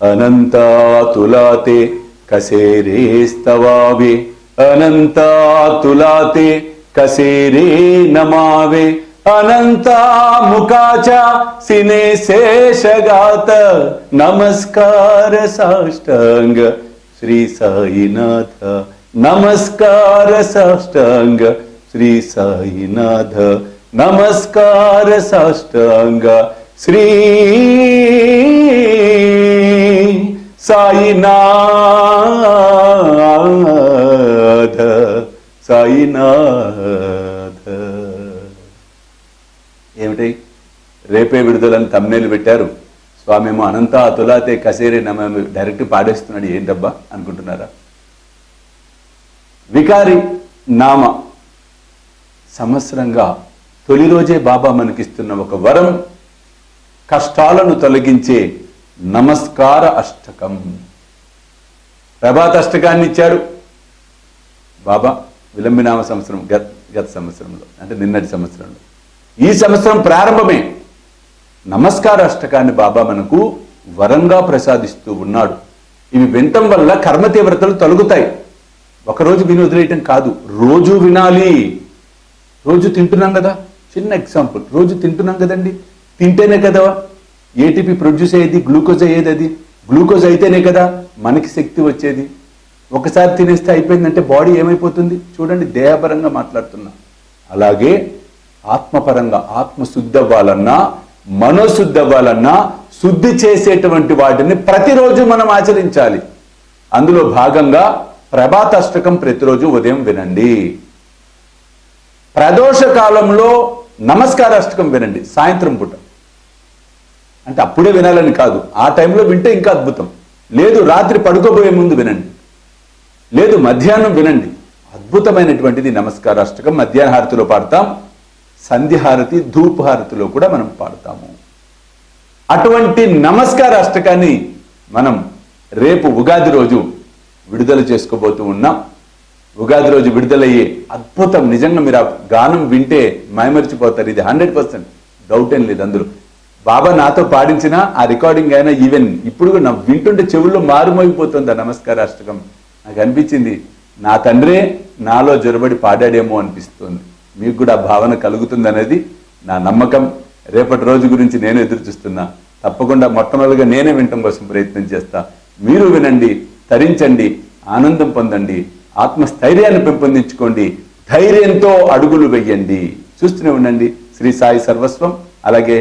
अनंतातुलाते कसेरे स्तवावे अनंतातुलाते कसेरे नमावे अनंता मुखाचा सिने शेषगात नमस्कार साष्टांग श्री साईनाथ नमस्कार साष्टांग श्री साईनाथ नमस्कार साष्टांग श्री साईनाथ సాయినాథ. ఏమిటి రేపే విడుదలని తమ్నేలు పెట్టారు. స్వామి ఏమో అనంత అతులాతే కసేరే నమామి డైరెక్ట్ పాడేస్తున్నాడు. ఏంటబ్బా అనుకుంటున్నారా? వికారి నామ సంవత్సరంగా తొలి రోజే బాబా మనకిస్తున్న ఒక వరం, కష్టాలను తొలగించే నమస్కార అష్టకం. ప్రభాత అష్టకాన్ని ఇచ్చారు బాబా విలంబినామ సంవత్సరం గత సంవత్సరంలో, అంటే నిన్నటి సంవత్సరంలో. ఈ సంవత్సరం ప్రారంభమే నమస్కార అష్టకాన్ని బాబా మనకు వరంగా ప్రసాదిస్తూ ఉన్నాడు. ఇవి వినటం వల్ల కర్మ తీవ్రతలు తొలగుతాయి. ఒకరోజు విని వదిలేయటం కాదు, రోజు వినాలి. రోజు తింటున్నాం కదా, చిన్న ఎగ్జాంపుల్, రోజు తింటున్నాం కదండి, తింటేనే కదా ఏటీపీ ప్రొడ్యూస్ అయ్యేది, గ్లూకోజ్ అయ్యేది. అది గ్లూకోజ్ అయితేనే కదా మనకి శక్తి వచ్చేది. ఒకసారి తినేస్తే అయిపోయిందంటే బాడీ ఏమైపోతుంది చూడండి. దేహపరంగా మాట్లాడుతున్నా. అలాగే ఆత్మపరంగా ఆత్మశుద్ధి అవ్వాలన్నా, మనోశుద్ధి అవ్వాలన్నా శుద్ధి చేసేటువంటి వాటిని ప్రతిరోజు మనం ఆచరించాలి. అందులో భాగంగా ప్రభాత అష్టకం ప్రతిరోజు ఉదయం వినండి. ప్రదోష కాలంలో నమస్కార అష్టకం వినండి సాయంత్రం పూట. అంటే అప్పుడే వినాలని కాదు, ఆ టైంలో వింటే ఇంకా అద్భుతం. లేదు రాత్రి పడుకోబోయే ముందు వినండి, లేదు మధ్యాహ్నం వినండి. అద్భుతమైనటువంటిది నమస్కార అష్టకం. మధ్యాహ్న హారతిలో పాడతాం, సంధ్యాహారతి ధూపహారతిలో కూడా మనం పాడతాము. అటువంటి నమస్కార అష్టకాన్ని మనం రేపు ఉగాది రోజు విడుదల చేసుకోబోతూ ఉన్నాం. ఉగాది రోజు విడుదలయ్యే అద్భుతం. నిజంగా మీరు ఆ గానం వింటే మైమరిచిపోతారు. ఇది 100% డౌట్ ఏం లేదు. అందులో బాబా నాతో పాడించిన ఆ రికార్డింగ్ అయినా ఈవెన్ ఇప్పుడు నా వింటుంటే చెవుల్లో మారుమోగిపోతుంది ఆ నమస్కార అష్టకం. నాకు అనిపించింది నా తండ్రే నాలో జొరబడి పాడాడేమో అనిపిస్తుంది. మీకు కూడా ఆ భావన కలుగుతుంది అనేది నా నమ్మకం. రేపటి రోజు గురించి నేను ఎదురు చూస్తున్నా. తప్పకుండా మొట్టమొదటిగా నేనే వినటం కోసం ప్రయత్నం చేస్తా. మీరు వినండి, తరించండి, ఆనందం పొందండి, ఆత్మస్థైర్యాన్ని పెంపొందించుకోండి, ధైర్యంతో అడుగులు వెయ్యండి. చూస్తూనే ఉండండి శ్రీ సాయి సర్వస్వం, అలాగే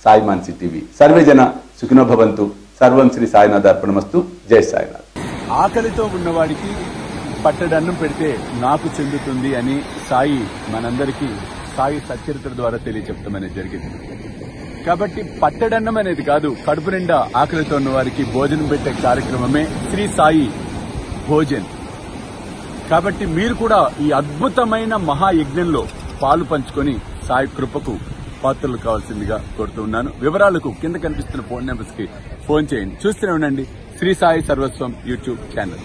సాయి మాన్సి టీవీ. సర్వేజన సుఖినో భవంతు. సర్వం శ్రీ సాయినాథార్పణమస్తు. జై సాయినాథ్. ఆకలితో ఉన్నవాడికి పట్టడన్నం పెడితే నాకు చెందుతుంది అని సాయి మనందరికీ సాయి సచ్చరిత్ర ద్వారా తెలియచెప్పడం అనేది జరిగింది. కాబట్టి పట్టడన్నం అనేది కాదు, కడుపు నిండా ఆకలితో ఉన్న వారికి భోజనం పెట్టే కార్యక్రమమే శ్రీ సాయి భోజన్. కాబట్టి మీరు కూడా ఈ అద్భుతమైన మహాయజ్ఞంలో పాలు పంచుకొని సాయి కృపకు పాత్రలు కావాల్సిందిగా కోరుతున్నాను. వివరాలకు కింద కనిపిస్తున్న ఫోన్ నెంబర్స్ కి ఫోన్ చేయండి. చూస్తూనే ఉండండి శ్రీ సాయి సర్వస్వం యూట్యూబ్ ఛానల్.